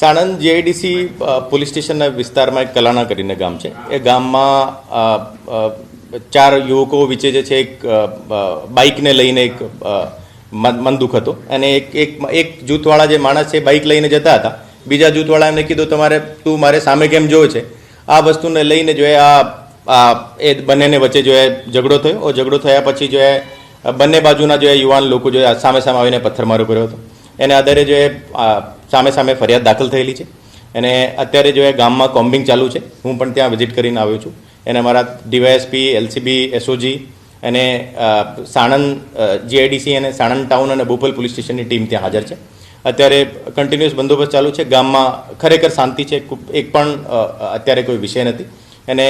Sanand GIDC police સ્ટેશનના વિસ્તારમાં એક કલાણા કરીને ગામ છે. એ ગામમાં ચાર યુવકો વચ્ચે જે છે એક બાઇકને લઈને એક મનદુખ હતો અને એક જૂથવાળા જે માણસ છે બાઇક લઈને જતા હતા. બીજા જૂથવાળા એમને કીધું તું મારે સામે કેમ જોવે છે. આ વસ્તુને લઈને જો એ બંનેને વચ્ચે જો ઝઘડો થયો. ઝઘડો થયા પછી જો બંને બાજુના જો યુવાન લોકો જો સામે સામે આવીને પથ્થરમારો કર્યો હતો. એને આધારે જો સામે સામે ફરિયાદ દાખલ થયેલી છે અને અત્યારે જો ગામમાં કોમ્બિંગ ચાલુ છે. હું પણ ત્યાં વિઝિટ કરીને આવ્યો છું. એને અમારા ડીવાયએસપી, એલસીબી, એસઓજી અને સાણંદ જીઆઈડીસી અને સાણંદ ટાઉન અને બોપલ પોલીસ સ્ટેશનની ટીમ ત્યાં હાજર છે. અત્યારે કન્ટિન્યુઅસ બંદોબસ્ત ચાલુ છે. ગામમાં ખરેખર શાંતિ છે. એક પણ અત્યારે કોઈ વિષય નથી. અને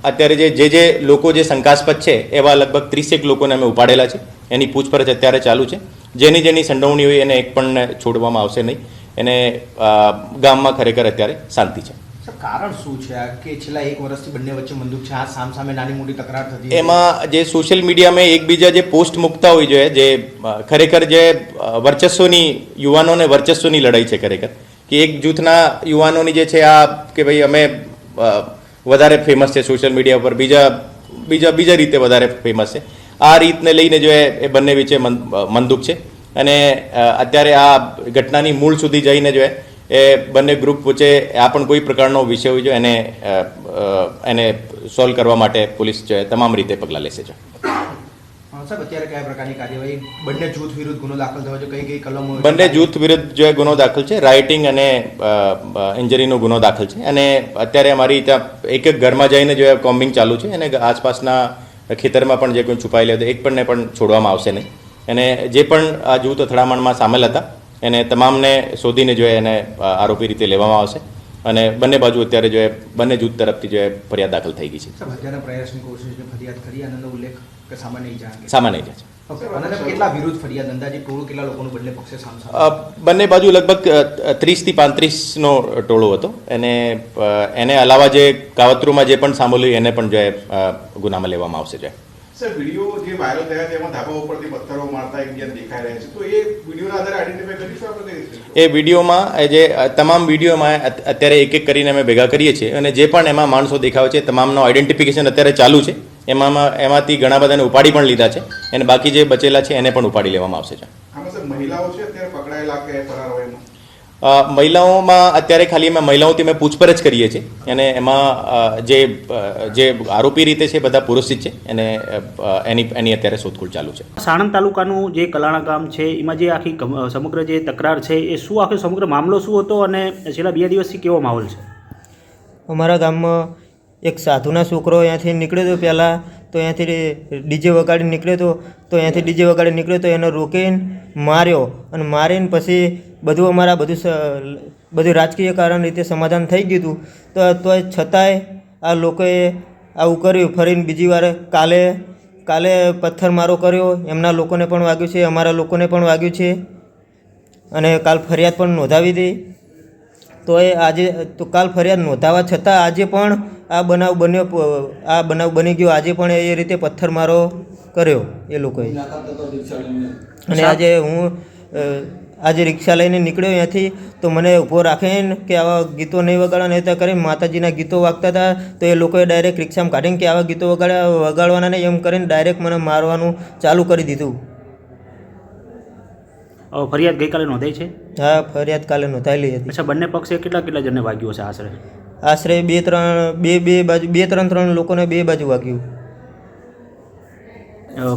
અત્યારે જે લોકો જે શંકાસ્પદ છે એવા લગભગ 30 લોકોને અમે ઉપાડેલા છે. એની પૂછપરછ અત્યારે ચાલુ છે. જેની સંડોવણી હોય એને એક પણ છોડવામાં આવશે નહીં. એને ગામમાં ખરેખર અત્યારે શાંતિ છે. કારણ શું છે કે છેલ્લા 1 વર્ષથી બંને વચ્ચે બંદૂક છે, આ સામસામે નાની મોટી તકરાર થતી? એમાં જે સોશિયલ મીડિયામાં એકબીજા જે પોસ્ટ મૂકતા હોય જોઈએ, જે ખરેખર જે વર્ચસ્વની યુવાનોને વર્ચસ્વની લડાઈ છે ખરેખર, કે એક જૂથના યુવાનોની જે છે આ કે ભાઈ અમે વધારે ફેમસ છે સોશિયલ મીડિયા પર, બીજા રીતે વધારે ફેમસ છે. આ રીતને લઈને જો એ બંને વચ્ચે મંદુક છે અને અત્યારે આ ઘટનાની મૂળ સુધી જઈને જો એ બંને ગ્રુપ વચ્ચે આ પણ કોઈ પ્રકારનો વિષય હોય જો એને સોલ્વ કરવા માટે પોલીસ જો તમામ રીતે પગલાં લેશે છે. સાહેબ, અત્યારે કયા પ્રકારની કાર્યવાહી? બંને જૂથ વિરુદ્ધ ગુનો દાખલ થયો છે, કઈ કલમો? બંને જૂથ વિરુદ્ધ જો ગુનો દાખલ છે. રાઇટિંગ અને ઇન્જરીનો ગુનો દાખલ છે. અને અત્યારે અમારી ત્યાં એક ઘરમાં જઈને જો કોમ્બિંગ ચાલુ છે અને આસપાસના ખેતરમાં પણ જે કોઈ છુપાયેલા હતા એક પણને પણ છોડવામાં આવશે નહીં. અને જે પણ આ જૂથ અથડામણમાં સામેલ હતા એને તમામને શોધીને જો એને આરોપી રીતે લેવામાં આવશે. અને બંને બાજુ અત્યારે જો બંને જૂથ તરફથી જો ફરિયાદ દાખલ થઈ ગઈ છે. હત્યાના પ્રયાસની કોશિશની ફરિયાદ કરી આનંદનો ઉલ્લેખ કે સામાન્ય ઈજા? સામાન્ય ઈજા છે. કેટલા વિરુદ્ધ ફરિયાદ અંદાજે ટોળું કેટલા લોકોનું બંને પક્ષે સામે? બંને બાજુ લગભગ 30 થી 35નો ટોળો હતો. એને અલાવા જે કાવતરૂમાં જે પણ સાંભળ્યું એને પણ જો ગુનામાં લેવામાં આવશે. જો સર, વિડીયો જે વાયરલ થયા તેમાં ધાબા ઉપરથી પથ્થરો મારતા એકબીજાને દેખાઈ રહ્યા છે, તો એ વિડીયોના આધારે આઈડેન્ટિફાઈ કરીશું આપણે? એ વિડીયોમાં જે તમામ વિડીયોમાં અત્યારે એક કરીને અમે ભેગા કરીએ છીએ અને જે પણ એમાં માણસો દેખાવે છે તમામનો આઈડેન્ટિફિકેશન અત્યારે ચાલુ છે. એમાંથી ઘણા બધાને ઉપાડી પણ લીધા છે અને બાકી જે બચેલા છે એને પણ ઉપાડી લેવામાં આવશે. આમાં સર મહિલાઓ છે અત્યારે પકડાયેલા કે ફરાર હોય? મહિલાઓમાં અત્યારે ખાલી અમે મહિલાઓથી અમે પૂછપરછ કરીએ છીએ અને એમાં જે આરોપી રીતે છે બધા પુરુષ જ છે અને એની અત્યારે શોધખોળ ચાલુ છે. સાણંદ તાલુકાનું જે કલાણા ગામ છે એમાં જે આખી સમગ્ર જે તકરાર છે એ શું, આખો સમગ્ર મામલો શું હતો અને છેલ્લા 2 દિવસથી કેવો માહોલ છે? અમારા ગામમાં એક સાધુના છોકરો અહીંયાથી નીકળ્યો હતો પહેલાં, તો અહીંયાથી ડીજે વગાડી નીકળ્યો હતો. એને રોકીને માર્યો અને મારીને પછી બધું અમારા બધું રાજકીય કારણ રીતે સમાધાન થઈ ગયું હતું. તો છતાંય આ લોકોએ આવું કર્યું. ફરીને બીજી વાર કાલે પથ્થરમારો કર્યો. એમના લોકોને પણ વાગ્યું છે, અમારા લોકોને પણ વાગ્યું છે અને કાલ ફરિયાદ પણ નોંધાવી હતી. કાલ ફરિયાદ નોંધાવા છતાં આજે પણ આ બનાવ બની ગયો. આજે પણ એ રીતે પથ્થરમારો કર્યો એ લોકોએ. અને આજે રિક્ષા લઈને નીકળ્યો અહીંયાથી, તો મને ઊભો રાખીને કે આવા ગીતો નહીં વગાડવા, નહીં તો કરીને માતાજીના ગીતો વાગતા હતા તો એ લોકોએ ડાયરેક્ટ રિક્ષામાં કાઢીને કે આવા ગીતો વગાડવાના નહીં એમ કરીને ડાયરેક્ટ મને મારવાનું ચાલુ કરી દીધું. ફરિયાદ ગઈકાલે નોંધાઈ છે? હા, ફરિયાદ કાલે નોંધાયેલી હતી. અચ્છા, બંને પક્ષે કેટલા જણને વાગ્યું હશે આશરે? આશરે 2-3 લોકોને 2 બાજુ વાગ્યું.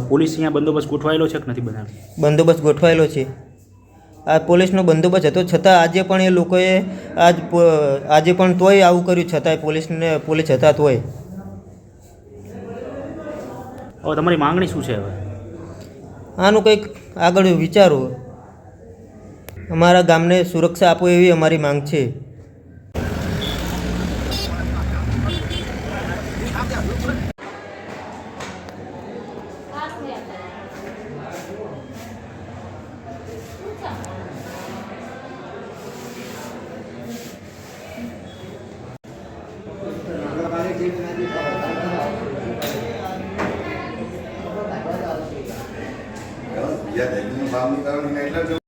પોલીસ અહીંયા બંદોબસ્ત ગોઠવાયેલો છે કે નથી બનાવ્યો? બંદોબસ્ત ગોઠવાયેલો છે. આ પોલીસનો બંદોબસ્ત હતો છતાં આજે પણ એ લોકોએ આજે પણ તોય આવું કર્યું, છતાંય પોલીસ હતા તોય. હવે તમારી માંગણી શું છે? હવે આનું કંઈક આગળ વિચારો. અમારા ગામને સુરક્ષા આપો એવી અમારી માંગ છે. બીજા ભાવની કારણ